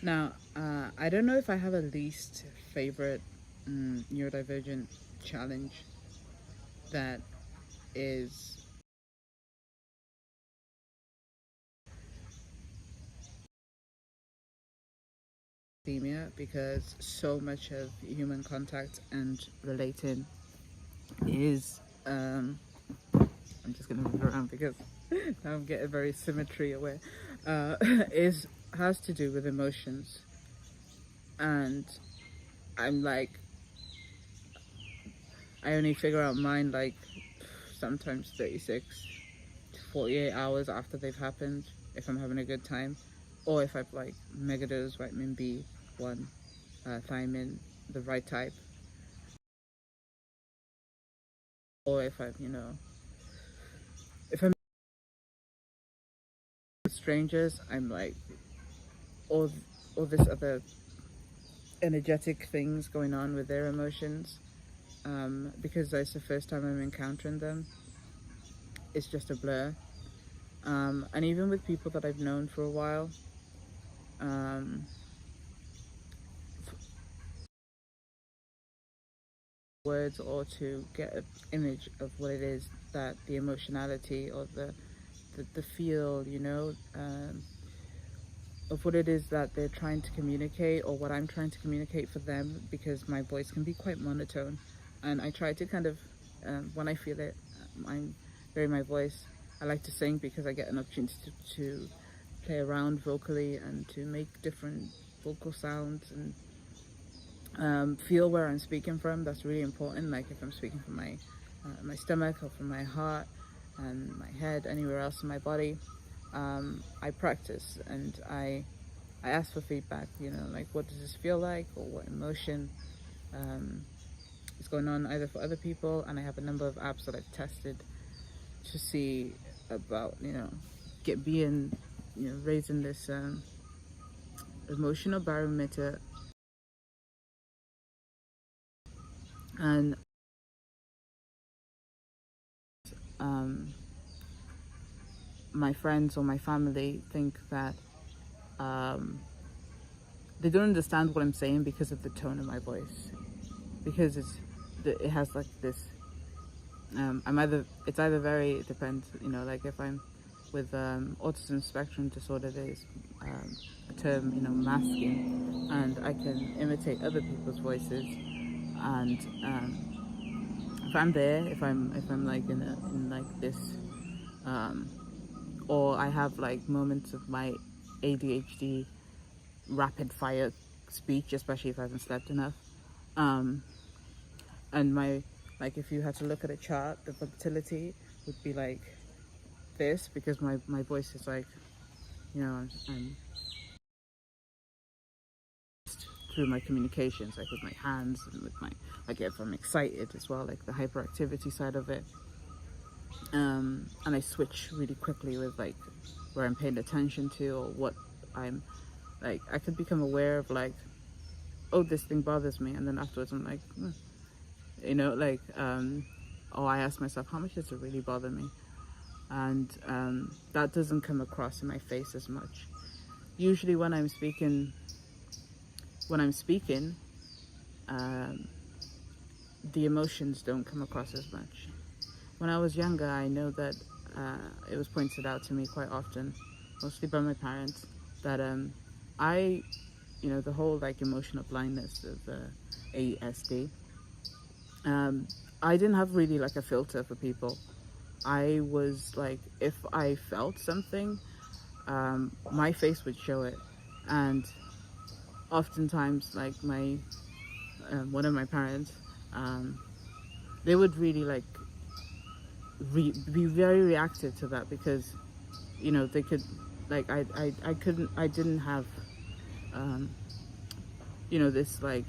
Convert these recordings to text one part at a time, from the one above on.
Now, I don't know if I have a least favorite neurodivergent challenge that is themia, because so much of human contact and relating is I'm just gonna move around because now I'm getting very symmetry aware. Is has to do with emotions, and I'm like, I only figure out mine like sometimes 36 to 48 hours after they've happened, if I'm having a good time, or if I've like megadose vitamin B1, thiamine, the right type, or if I'm, if I'm with strangers, I'm like all all this other energetic things going on with their emotions, because that's the first time I'm encountering them. It's just a blur. And even with people that I've known for a while, um, words or to get an image of what it is that the emotionality or the feel, of what it is that they're trying to communicate or what I'm trying to communicate for them, because my voice can be quite monotone. And I try to kind of, when I feel it, I'm very my voice. I like to sing because I get an opportunity to play around vocally and to make different vocal sounds and feel where I'm speaking from. That's really important. Like if I'm speaking from my stomach or from my heart and my head, anywhere else in my body, I practice and I ask for feedback. Like what does this feel like, or what emotion um, is going on either for other people. And I have a number of apps that I've tested to see about get being raising this emotional barometer. And um, my friends or my family think that um, they don't understand what I'm saying because of the tone of my voice, because it has like this. It's either very, it depends, like if I'm with autism spectrum disorder, there's a term, masking, and I can imitate other people's voices. And if I'm there, if I'm like in like this, um, or I have like moments of my ADHD rapid fire speech, especially if I haven't slept enough. Um, and my, like if you had to look at a chart, the volatility would be like this, because my voice is like, I'm through my communications, like with my hands and with my, like if I'm excited as well, like the hyperactivity side of it. And I switch really quickly with like where I'm paying attention to, or what I'm like. I could become aware of like, oh, this thing bothers me, and then afterwards I'm like, like, oh, I ask myself, how much does it really bother me? And that doesn't come across in my face as much. Usually when I'm speaking, um, the emotions don't come across as much. When I was younger, I know that it was pointed out to me quite often, mostly by my parents, that I, the whole like emotional blindness of ASD, I didn't have really like a filter for people. I was like, if I felt something, my face would show it. And oftentimes, like one of my parents, um, they would really like be very reactive to that, because they could, like, I didn't have um, this like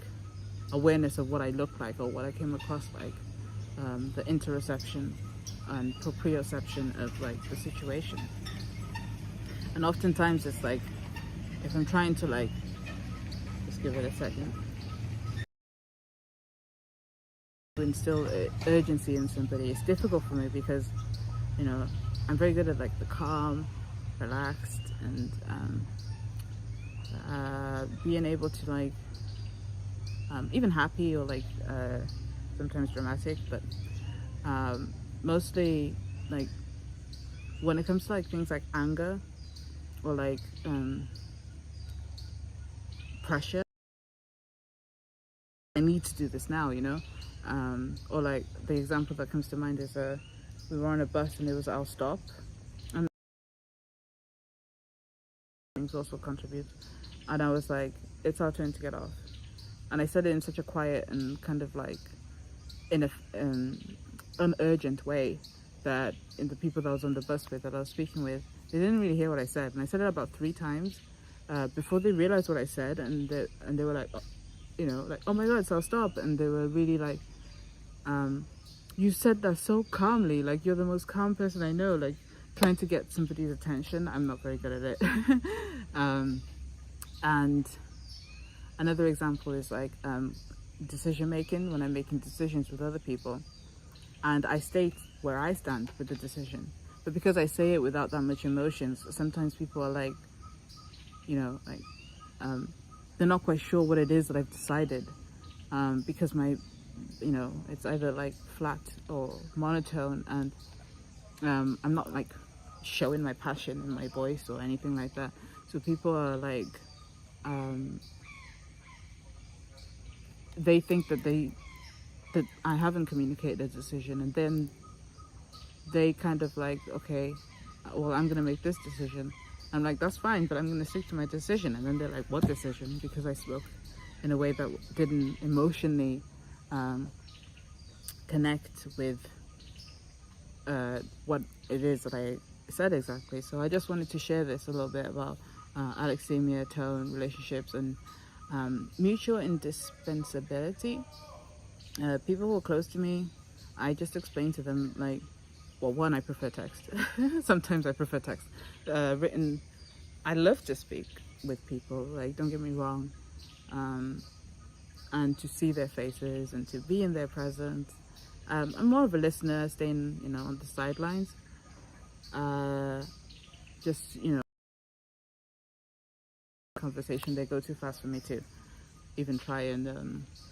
awareness of what I looked like or what I came across like, the interoception and proprioception of like the situation. And oftentimes it's like, if I'm trying to like, just give it a second, to instill urgency in somebody, it's difficult for me because I'm very good at like the calm, relaxed, and being able to like even happy or like sometimes dramatic, but mostly like when it comes to like things like anger or like pressure, I need to do this now, you know. Or like the example that comes to mind is we were on a bus and it was our stop, and things also contribute. And I was like, it's our turn to get off. And I said it in such a quiet and kind of like in a unurgent way that in the people that I was on the bus with, that I was speaking with, they didn't really hear what I said. And I said it about 3 times before they realized what I said, and they were like, oh, you know, like, oh my God, so I'll stop. And they were really like, you said that so calmly, like you're the most calm person I know, like trying to get somebody's attention. I'm not very good at it. And another example is like decision making, when I'm making decisions with other people, and I state where I stand with the decision. But because I say it without that much emotions, sometimes people are like, you know, like they're not quite sure what it is that I've decided, because my, you know, it's either like flat or monotone, and I'm not like showing my passion in my voice or anything like that. So people are like, they think that I haven't communicated a decision, and then they kind of like, okay, well, I'm gonna make this decision. I'm like, that's fine, but I'm gonna stick to my decision. And then they're like, what decision? Because I spoke in a way that didn't emotionally connect with what it is that I said exactly. So I just wanted to share this a little bit about Alexithymia, tone, relationships, and mutual indispensability. People who are close to me, I just explain to them like, well, one, I prefer text. Sometimes I prefer text. Written, I love to speak with people, like, don't get me wrong. And to see their faces and to be in their presence. I'm more of a listener, staying, you know, on the sidelines. Just, you know, conversation, they go too fast for me to even try and